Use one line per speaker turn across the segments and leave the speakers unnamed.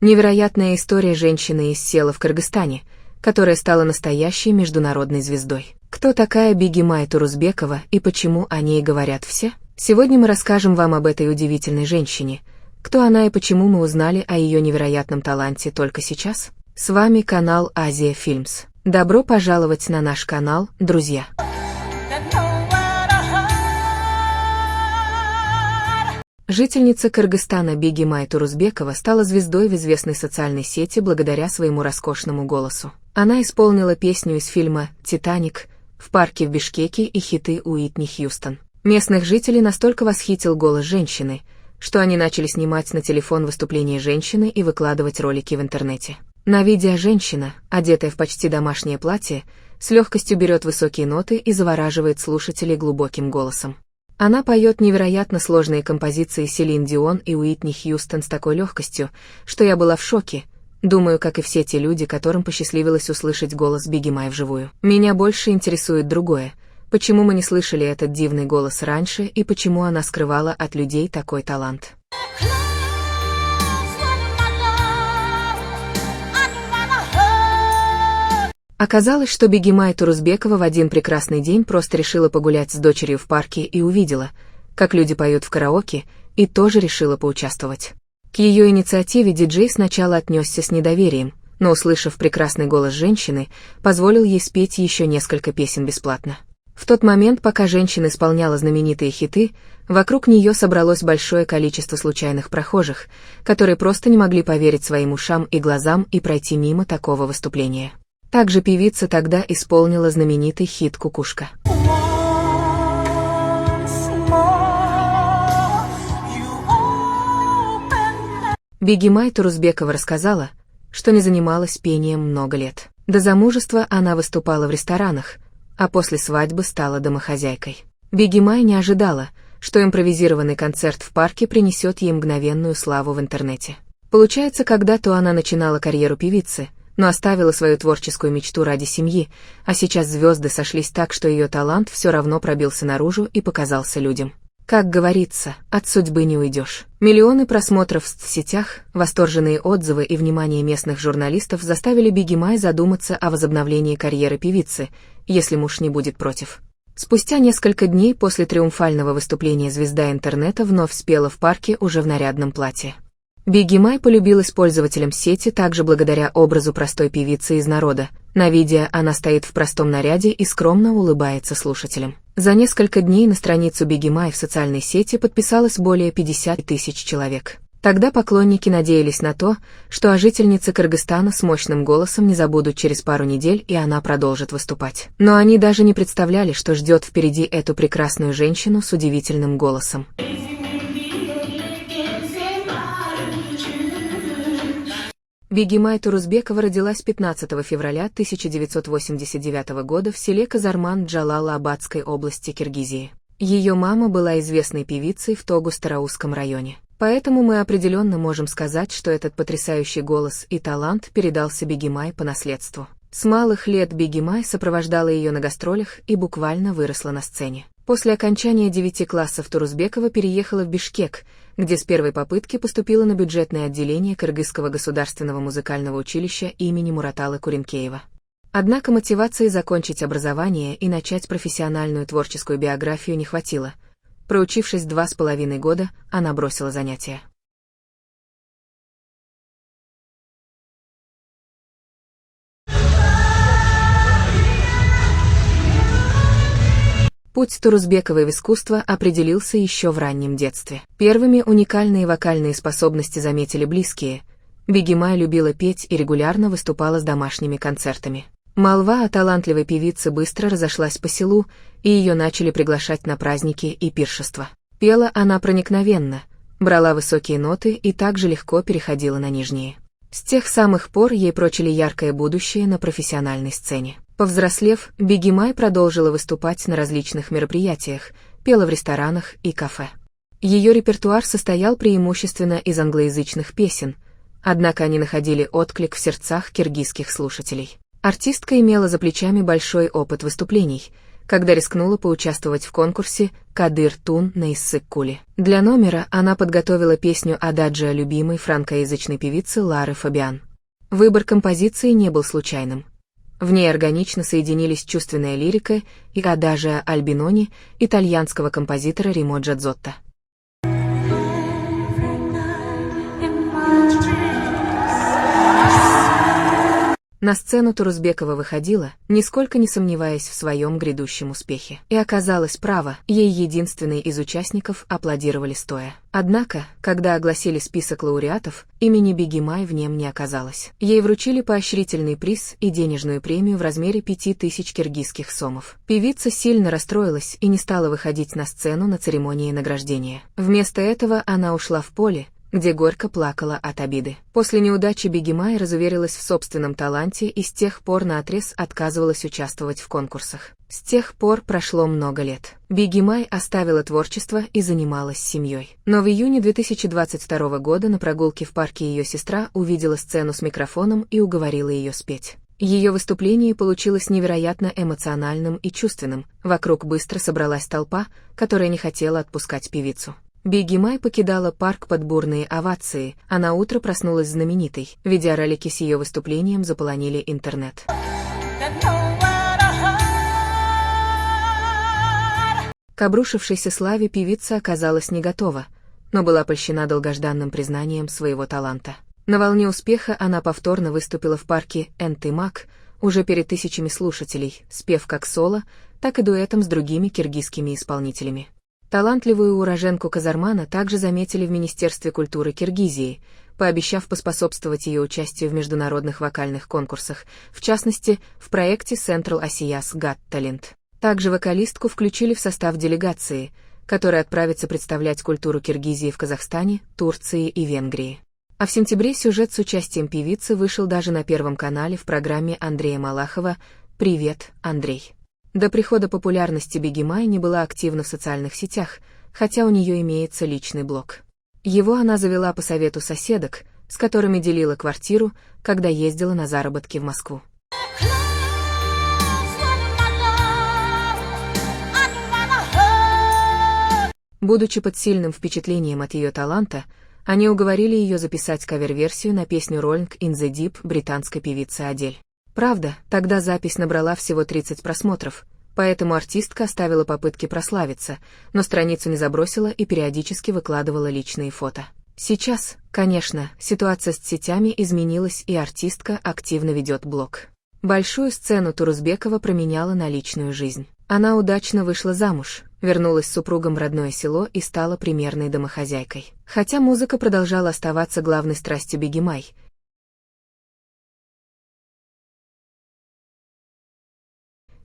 Невероятная история женщины из села в Кыргызстане, которая стала настоящей международной звездой. Кто такая Бигимай Турузбекова и почему о ней говорят все? Сегодня мы расскажем вам об этой удивительной женщине, кто она и почему мы узнали о ее невероятном таланте только сейчас. С вами канал Азия Фильмс. Добро пожаловать на наш канал, друзья! Жительница Кыргызстана Бигимай Турузбекова стала звездой в известной социальной сети благодаря своему роскошному голосу. Она исполнила песню из фильма «Титаник» в парке в Бишкеке и хиты Уитни Хьюстон. Местных жителей настолько восхитил голос женщины, что они начали снимать на телефон выступления женщины и выкладывать ролики в интернете. На видео женщина, одетая в почти домашнее платье, с легкостью берет высокие ноты и завораживает слушателей глубоким голосом. Она поет невероятно сложные композиции Селин Дион и Уитни Хьюстон с такой легкостью, что я была в шоке, думаю, как и все те люди, которым посчастливилось услышать голос Бигимай вживую. Меня больше интересует другое, почему мы не слышали этот дивный голос раньше и почему она скрывала от людей такой талант. Оказалось, что Бигимай Турузбекова в один прекрасный день просто решила погулять с дочерью в парке и увидела, как люди поют в караоке, и тоже решила поучаствовать. К ее инициативе диджей сначала отнесся с недоверием, но, услышав прекрасный голос женщины, позволил ей спеть еще несколько песен бесплатно. В тот момент, пока женщина исполняла знаменитые хиты, вокруг нее собралось большое количество случайных прохожих, которые просто не могли поверить своим ушам и глазам и пройти мимо такого выступления. Также певица тогда исполнила знаменитый хит «Кукушка». Бигимай Турузбекова рассказала, что не занималась пением много лет. До замужества она выступала в ресторанах, а после свадьбы стала домохозяйкой. Бигимай не ожидала, что импровизированный концерт в парке принесет ей мгновенную славу в интернете. Получается, когда-то она начинала карьеру певицы, но оставила свою творческую мечту ради семьи, а сейчас звезды сошлись так, что ее талант все равно пробился наружу и показался людям. Как говорится, от судьбы не уйдешь. Миллионы просмотров в соцсетях, восторженные отзывы и внимание местных журналистов заставили Бигимай задуматься о возобновлении карьеры певицы, если муж не будет против. Спустя несколько дней после триумфального выступления звезда интернета вновь спела в парке уже в нарядном платье. Бигимай полюбилась пользователям сети также благодаря образу простой певицы из народа. На видео она стоит в простом наряде и скромно улыбается слушателям. За несколько дней на страницу Бигимай в социальной сети подписалось более 50 тысяч человек. Тогда поклонники надеялись на то, что о жительнице Кыргызстана с мощным голосом не забудут через пару недель и она продолжит выступать. Но они даже не представляли, что ждет впереди эту прекрасную женщину с удивительным голосом. Бигимай Турузбекова родилась 15 февраля 1989 года в селе Казарман Джалала-Абадской области Киргизии. Ее мама была известной певицей в Тогу-Староусском районе. Поэтому мы определенно можем сказать, что этот потрясающий голос и талант передался Бигимай по наследству. С малых лет Бигимай сопровождала ее на гастролях и буквально выросла на сцене. После окончания 9 классов Турузбекова переехала в Бишкек, где с первой попытки поступила на бюджетное отделение Кыргызского государственного музыкального училища имени Мураталы Куренкеева. Однако мотивации закончить образование и начать профессиональную творческую биографию не хватило. Проучившись 2,5 года, она бросила занятия. Путь Турузбековой в искусство определился еще в раннем детстве. Первыми уникальные вокальные способности заметили близкие. Бигимай любила петь и регулярно выступала с домашними концертами. Молва о талантливой певице быстро разошлась по селу, и ее начали приглашать на праздники и пиршества. Пела она проникновенно, брала высокие ноты и также легко переходила на нижние. С тех самых пор ей прочили яркое будущее на профессиональной сцене. Повзрослев, Бигимай продолжила выступать на различных мероприятиях, пела в ресторанах и кафе. Ее репертуар состоял преимущественно из англоязычных песен, однако они находили отклик в сердцах киргизских слушателей. Артистка имела за плечами большой опыт выступлений, когда рискнула поучаствовать в конкурсе «Кадыр Тун на Иссык-Куле». Для номера она подготовила песню «Ададжио» любимой франкоязычной певицы Лары Фабиан. Выбор композиции не был случайным. В ней органично соединились чувственная лирика и «Ададжио Альбинони» итальянского композитора Римо Джадзотто. На сцену Турузбекова выходила, нисколько не сомневаясь в своем грядущем успехе. И оказалась права, ей единственной из участников аплодировали стоя. Однако, когда огласили список лауреатов, имени Бигги Май в нем не оказалось. Ей вручили поощрительный приз и денежную премию в размере 5000 киргизских сомов. Певица сильно расстроилась и не стала выходить на сцену на церемонии награждения. Вместо этого она ушла в поле, где горько плакала от обиды. После неудачи Бигги Май разуверилась в собственном таланте и с тех пор наотрез отказывалась участвовать в конкурсах. С тех пор прошло много лет. Бигги Май оставила творчество и занималась семьей. Но в июне 2022 года на прогулке в парке ее сестра увидела сцену с микрофоном и уговорила ее спеть. Ее выступление получилось невероятно эмоциональным и чувственным. Вокруг быстро собралась толпа, которая не хотела отпускать певицу. Бигги Май покидала парк под бурные овации, а на утро проснулась знаменитой. Видеоролики с ее выступлением заполонили интернет. К обрушившейся славе певица оказалась не готова, но была польщена долгожданным признанием своего таланта. На волне успеха она повторно выступила в парке Энтымак, уже перед тысячами слушателей, спев как соло, так и дуэтом с другими киргизскими исполнителями. Талантливую уроженку Казармана также заметили в Министерстве культуры Киргизии, пообещав поспособствовать ее участию в международных вокальных конкурсах, в частности, в проекте Central Asia's Got Talent. Также вокалистку включили в состав делегации, которая отправится представлять культуру Киргизии в Казахстане, Турции и Венгрии. А в сентябре сюжет с участием певицы вышел даже на Первом канале в программе Андрея Малахова «Привет, Андрей». До прихода популярности Бигги Май не была активна в социальных сетях, хотя у нее имеется личный блог. Его она завела по совету соседок, с которыми делила квартиру, когда ездила на заработки в Москву. Будучи под сильным впечатлением от ее таланта, они уговорили ее записать кавер-версию на песню «Rolling in the Deep» британской певицы Адель. Правда, тогда запись набрала всего 30 просмотров, поэтому артистка оставила попытки прославиться, но страницу не забросила и периодически выкладывала личные фото. Сейчас, конечно, ситуация с сетями изменилась, и артистка активно ведет блог. Большую сцену Турузбекова променяла на личную жизнь. Она удачно вышла замуж, вернулась с супругом в родное село и стала примерной домохозяйкой. Хотя музыка продолжала оставаться главной страстью Бигги Май.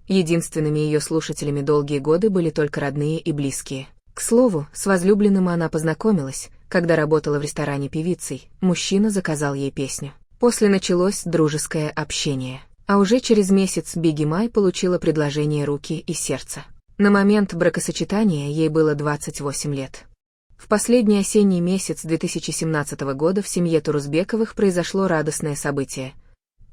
Единственными ее слушателями долгие годы были только родные и близкие. К слову, с возлюбленным она познакомилась, когда работала в ресторане певицей, мужчина заказал ей песню. После началось дружеское общение. А уже через месяц Бигги Май получила предложение руки и сердца. На момент бракосочетания ей было 28 лет. В последний осенний месяц 2017 года в семье Турузбековых произошло радостное событие.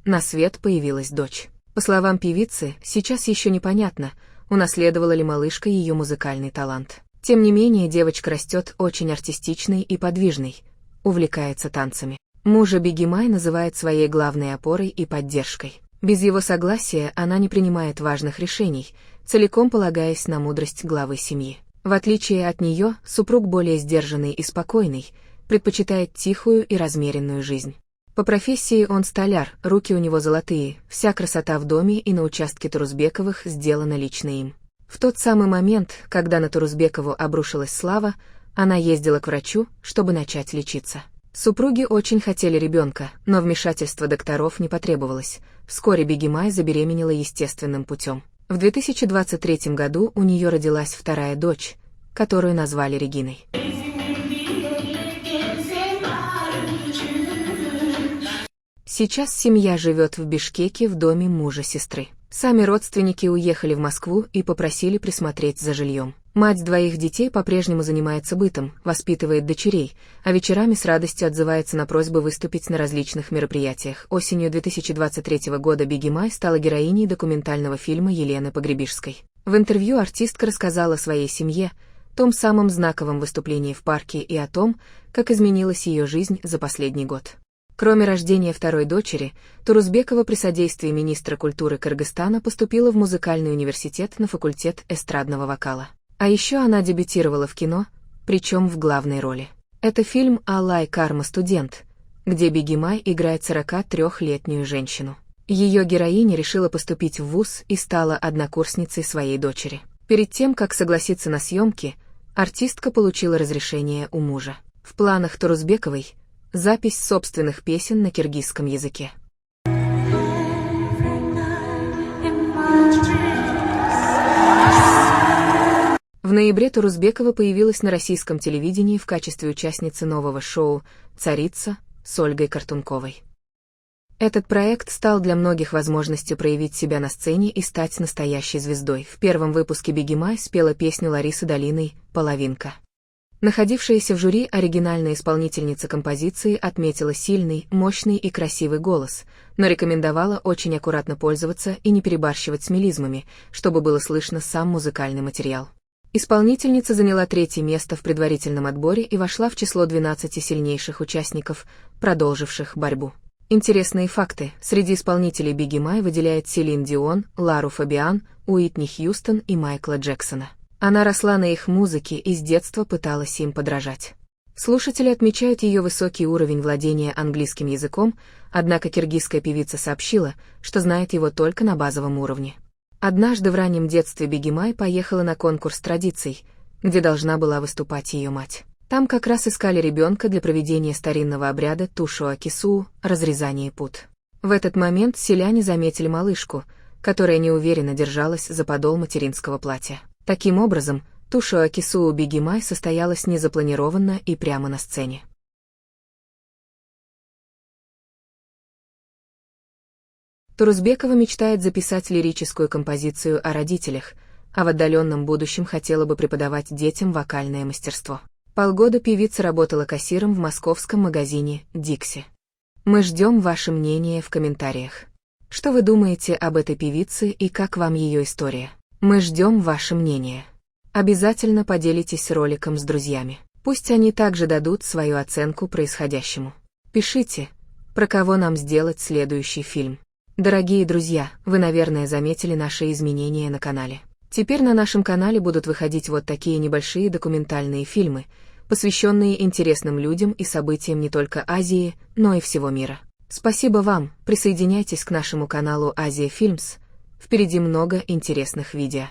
На свет появилась дочь. По словам певицы, сейчас еще непонятно, унаследовала ли малышка ее музыкальный талант. Тем не менее, девочка растет очень артистичной и подвижной, увлекается танцами. Мужа Бигги Май называет своей главной опорой и поддержкой. Без его согласия она не принимает важных решений, целиком полагаясь на мудрость главы семьи. В отличие от нее, супруг более сдержанный и спокойный, предпочитает тихую и размеренную жизнь. По профессии он столяр, руки у него золотые, вся красота в доме и на участке Турузбековых сделана лично им. В тот самый момент, когда на Турузбекову обрушилась слава, она ездила к врачу, чтобы начать лечиться. Супруги очень хотели ребенка, но вмешательство докторов не потребовалось. Вскоре Бигги Май забеременела естественным путем. В 2023 году у нее родилась вторая дочь, которую назвали Региной. Сейчас семья живет в Бишкеке в доме мужа сестры. Сами родственники уехали в Москву и попросили присмотреть за жильем. Мать двоих детей по-прежнему занимается бытом, воспитывает дочерей, а вечерами с радостью отзывается на просьбы выступить на различных мероприятиях. Осенью 2023 года Бигги Май стала героиней документального фильма Елены Погребишской. В интервью артистка рассказала о своей семье, том самом знаковом выступлении в парке и о том, как изменилась ее жизнь за последний год. Кроме рождения второй дочери, Турузбекова при содействии министра культуры Кыргызстана поступила в музыкальный университет на факультет эстрадного вокала. А еще она дебютировала в кино, причем в главной роли. Это фильм «Алай Карма студент», где Бегимай играет 43-летнюю женщину. Ее героиня решила поступить в вуз и стала однокурсницей своей дочери. Перед тем, как согласиться на съемки, артистка получила разрешение у мужа. В планах Турузбековой — запись собственных песен на киргизском языке. В ноябре Турузбекова появилась на российском телевидении в качестве участницы нового шоу «Царица» с Ольгой Картунковой. Этот проект стал для многих возможностью проявить себя на сцене и стать настоящей звездой. В первом выпуске Бегимай спела песню Ларисы Долиной «Половинка». Находившаяся в жюри оригинальная исполнительница композиции отметила сильный, мощный и красивый голос, но рекомендовала очень аккуратно пользоваться и не перебарщивать с мелизмами, чтобы было слышно сам музыкальный материал. Исполнительница заняла 3-е место в предварительном отборе и вошла в число 12 сильнейших участников, продолживших борьбу. Интересные факты: среди исполнителей Бегимай выделяет Селин Дион, Лару Фабиан, Уитни Хьюстон и Майкла Джексона. Она росла на их музыке и с детства пыталась им подражать. Слушатели отмечают ее высокий уровень владения английским языком, однако киргизская певица сообщила, что знает его только на базовом уровне. Однажды в раннем детстве Бегимай поехала на конкурс традиций, где должна была выступать ее мать. Там как раз искали ребенка для проведения старинного обряда Тушуа-Кисуу, разрезание пут. В этот момент селяне заметили малышку, которая неуверенно держалась за подол материнского платья. Таким образом, Тушуа-Кисуу Бегимай состоялась незапланированно и прямо на сцене. Турузбекова мечтает записать лирическую композицию о родителях, а в отдаленном будущем хотела бы преподавать детям вокальное мастерство. Полгода певица работала кассиром в московском магазине «Дикси». Мы ждем ваше мнение в комментариях. Что вы думаете об этой певице и как вам ее история? Мы ждем ваше мнение. Обязательно поделитесь роликом с друзьями. Пусть они также дадут свою оценку происходящему. Пишите, про кого нам сделать следующий фильм. Дорогие друзья, вы, наверное, заметили наши изменения на канале. Теперь на нашем канале будут выходить вот такие небольшие документальные фильмы, посвященные интересным людям и событиям не только Азии, но и всего мира. Спасибо вам, присоединяйтесь к нашему каналу Азия Фильмс, впереди много интересных видео.